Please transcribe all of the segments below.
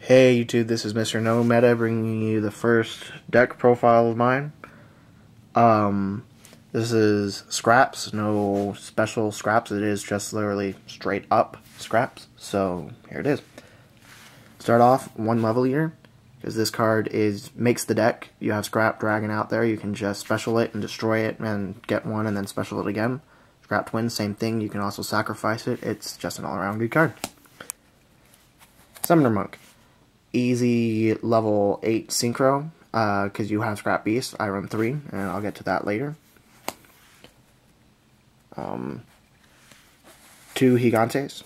Hey YouTube, this is mrnometa bringing you the first deck profile of mine. This is scraps, no special scraps, it is just literally straight up scraps, so here it is. Start off one level here, because this card makes the deck. You have Scrap Dragon out there, you can just special it and destroy it and get one and then special it again. Scrap Twin, same thing, you can also sacrifice it, it's just an all-around good card. Summoner Monk. Easy level 8 Synchro, because you have Scrap Beast. I run 3, and I'll get to that later. 2 Gigantes.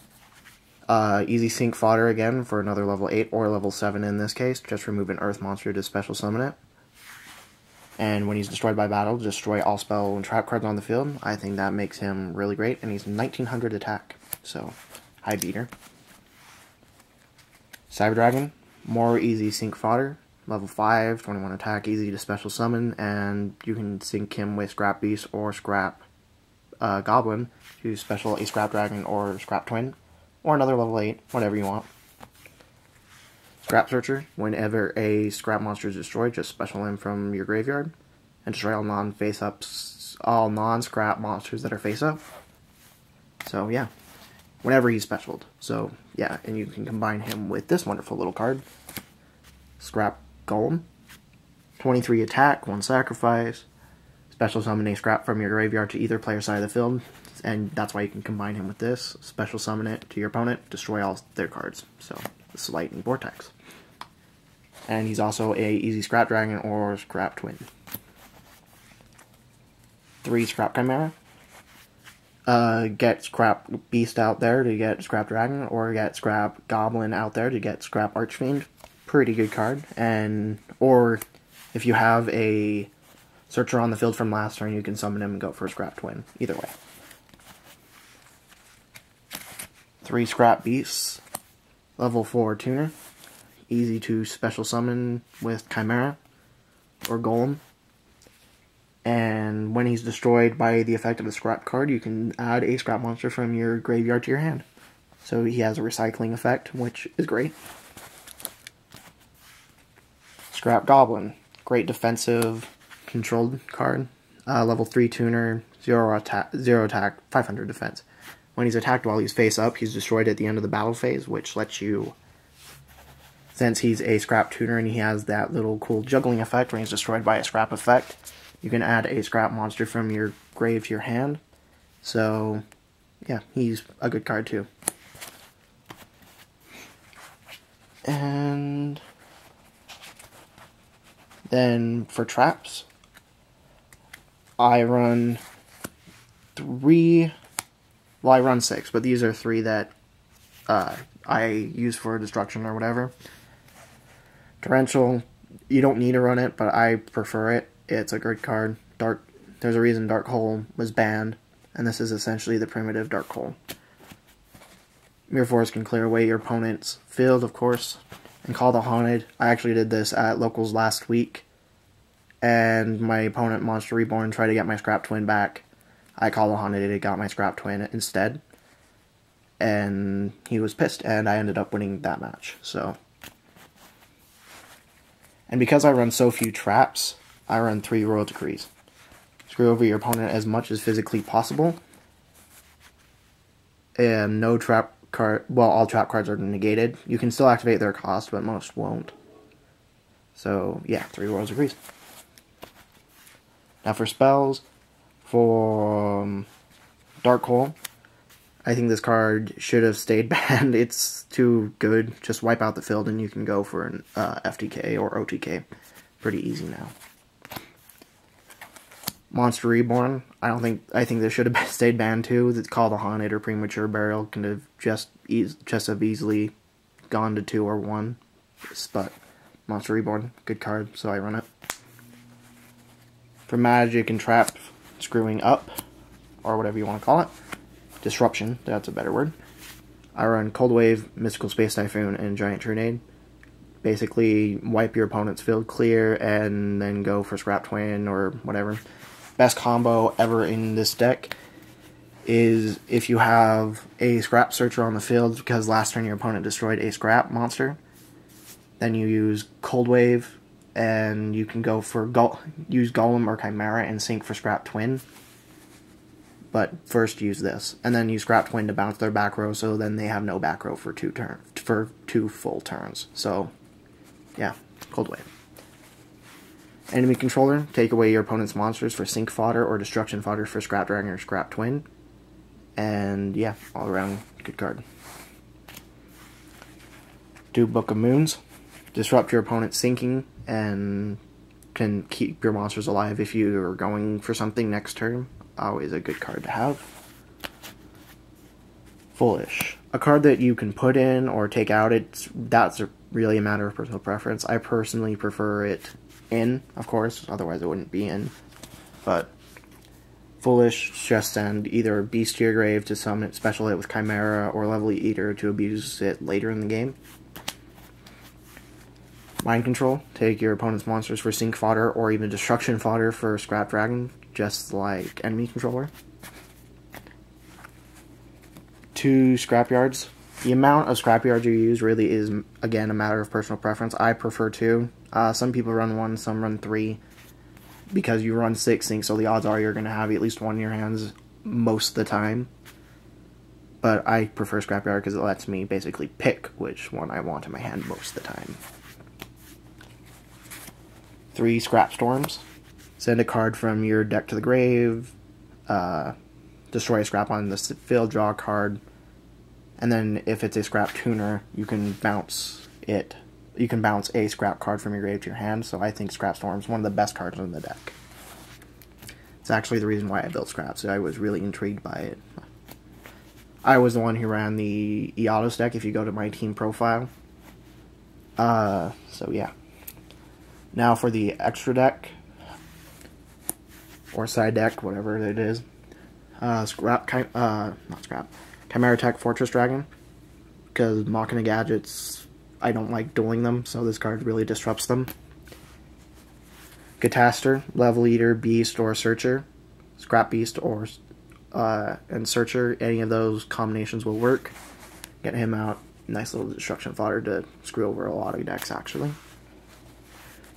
Easy sync fodder again for another level 8 or level 7 in this case. Just remove an earth monster to special summon it. And when he's destroyed by battle, destroy all spell and trap cards on the field. I think that makes him really great, and he's 1900 attack, so high beater. Cyber Dragon. More easy sync fodder, level 5, 21 attack, easy to special summon, and you can sync him with Scrap Beast or Scrap Goblin to special a Scrap Dragon or Scrap Twin, or another level 8, whatever you want. Scrap Searcher, whenever a scrap monster is destroyed, just special him from your graveyard, and destroy all non-scrap monsters that are face-up. So yeah. Whenever he's specialed. So, yeah, and you can combine him with this wonderful little card. Scrap Golem. 23 attack, 1 sacrifice. Special summon a scrap from your graveyard to either player's side of the field. And that's why you can combine him with this. Special summon it to your opponent, destroy all their cards. So, this is Lightning Vortex. And he's also a easy Scrap Dragon or Scrap Twin. 3 Scrap Chimera. Get Scrap Beast out there to get Scrap Dragon, or get Scrap Goblin out there to get Scrap Archfiend. Pretty good card. Or if you have a Searcher on the field from last turn, you can summon him and go for a Scrap Twin. Either way. 3 Scrap Beasts. Level 4 Tuner. Easy to special summon with Chimera or Golem. And when he's destroyed by the effect of a scrap card, you can add a scrap monster from your graveyard to your hand. So he has a recycling effect, which is great. Scrap Goblin. Great defensive, controlled card. Level 3 tuner, 0 attack, 500 defense. When he's attacked while he's face up, he's destroyed at the end of the battle phase, which lets you, since he's a scrap tuner and he has that little cool juggling effect when he's destroyed by a scrap effect, you can add a scrap monster from your grave to your hand. So, yeah, he's a good card too. And then for traps, I run 3, well I run 6, but these are 3 that I use for destruction or whatever. Torrential, you don't need to run it, but I prefer it. It's a good card. There's a reason Dark Hole was banned, and this is essentially the primitive Dark Hole. Mirror Force can clear away your opponent's field, of course, and Call the Haunted. I actually did this at Locals last week, and my opponent, Monster Reborn, tried to get my Scrap Twin back. I Call the Haunted it, got my Scrap Twin instead, and he was pissed, and I ended up winning that match. So, and because I run so few traps, I run 3 Royal Decrees. Screw over your opponent as much as physically possible. And no trap card, well, all trap cards are negated. You can still activate their cost, but most won't. So, yeah, 3 Royal Decrees. Now for spells, for Dark Hole, I think this card should have stayed banned. It's too good. Just wipe out the field and you can go for an FTK or OTK. Pretty easy now. Monster Reborn, I think this should have stayed banned too. It's Call the Haunted or Premature Burial can have just have easily gone to 2 or 1. But Monster Reborn, good card, so I run it. For magic and trap screwing up, or whatever you want to call it, disruption, that's a better word. I run Cold Wave, Mystical Space Typhoon, and Giant Tornado. Basically, wipe your opponent's field clear, and then go for Scrap Twin or whatever. Best combo ever in this deck is if you have a Scrap Searcher on the field, because last turn your opponent destroyed a Scrap monster, Then you use Cold Wave, and you can go for use Golem or Chimera and sync for Scrap Twin. But first use this, and then use Scrap Twin to bounce their back row, so then they have no back row for two full turns. So, yeah, Cold Wave. Enemy controller, take away your opponent's monsters for sync fodder or destruction fodder for Scrap Dragon or Scrap Twin. And yeah, all around good card. Do Book of Moons. Disrupt your opponent's sinking and can keep your monsters alive if you are going for something next turn. Always a good card to have. Foolish. A card that you can put in or take out. That's really a matter of personal preference. I personally prefer it in, of course, otherwise it wouldn't be in. But Foolish, just send either Beast to your grave to summon it, special hit with Chimera, or Lovely Eater to abuse it later in the game. Mind Control, take your opponent's monsters for sync fodder or even destruction fodder for Scrap Dragon, just like enemy controller. 2 scrapyards. The amount of scrapyards you use really is, again, a matter of personal preference. I prefer 2. Some people run 1, some run 3. Because you run 6 syncs, so the odds are you're going to have at least 1 in your hands most of the time. But I prefer scrapyard because it lets me basically pick which one I want in my hand most of the time. 3 Scrapstorms. Send a card from your deck to the grave. Destroy a scrap on the field, draw a card. And then if it's a scrap tuner, you can bounce it. You can bounce a scrap card from your grave to your hand, so I think Scrapstorm is one of the best cards in the deck. It's actually the reason why I built Scraps. I was really intrigued by it. I was the one who ran the Eatos deck, if you go to my team profile. So yeah. Now for the extra deck, or side deck, whatever it is. Chimera Tech Fortress Dragon, because Machina Gadgets, I don't like dueling them, so this card really disrupts them. Gataster, Level Eater, Beast, or Searcher. Scrap Beast or and Searcher, any of those combinations will work. Get him out. Nice little destruction fodder to screw over a lot of decks, actually.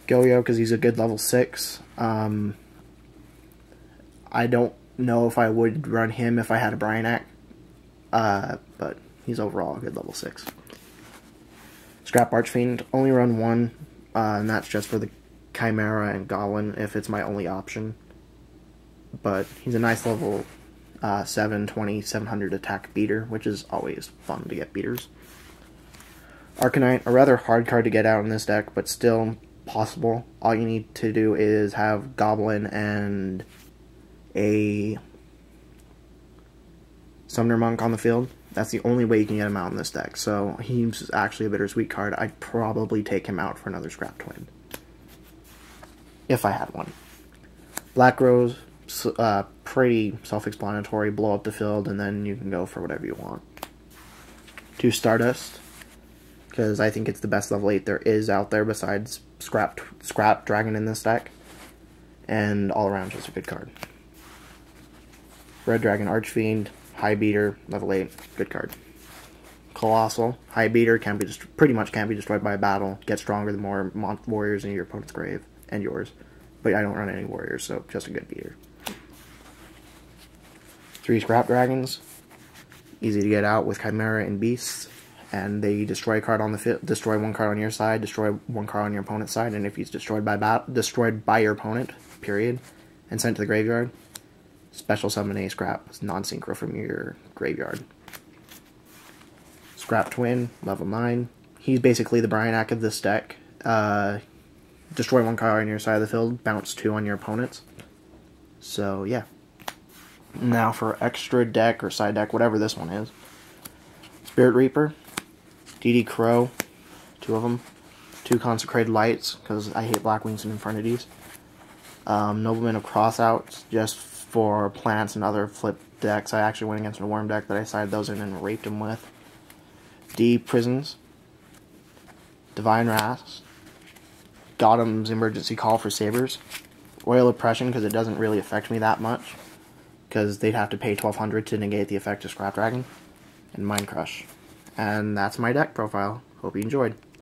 Yugioh, because he's a good level 6. I don't know if I would run him if I had a Bryanak, but he's overall a good level 6. Scrap Archfiend, only run 1, and that's just for the Chimera and Goblin if it's my only option. But he's a nice level 720, 700 attack beater, which is always fun to get beaters. Arcanite, a rather hard card to get out in this deck, but still possible. All you need to do is have Goblin and a Summoner Monk on the field. That's the only way you can get him out in this deck, so he's actually a bittersweet card. I'd probably take him out for another Scrap Twin, if I had one. Black Rose, pretty self-explanatory, blow up the field, and then you can go for whatever you want. 2 Stardust, because I think it's the best level 8 there is out there besides Scrap Dragon in this deck, and all around just a good card. Red Dragon Archfiend, High Beater, level 8, good card. Colossal, High Beater, pretty much can't be destroyed by a battle. Get stronger the more warriors in your opponent's grave, and yours. But I don't run any warriors, so just a good beater. 3 Scrap Dragons, easy to get out with Chimera and Beasts, and they destroy a card on the field, destroy 1 card on your side, destroy 1 card on your opponent's side, and if he's destroyed by your opponent, period, and sent to the graveyard, special summon a Scrap non-synchro from your graveyard. Scrap Twin, level 9. He's basically the Bryanak of this deck. Destroy 1 card on your side of the field, bounce 2 on your opponent's. So, yeah. Now for extra deck or side deck, whatever this one is. Spirit Reaper, DD Crow, 2 of them. 2 Consecrated Lights, because I hate Black Wings and Infernities. Nobleman of Crossouts, just for plants and other flip decks. I actually went against a worm deck that I sided those in and raped him with. D Prisons, Divine Wrath, Gotham's Emergency Call for Sabers, Royal Oppression because it doesn't really affect me that much, because they'd have to pay 1200 to negate the effect of Scrap Dragon, and Mind Crush. And that's my deck profile. Hope you enjoyed.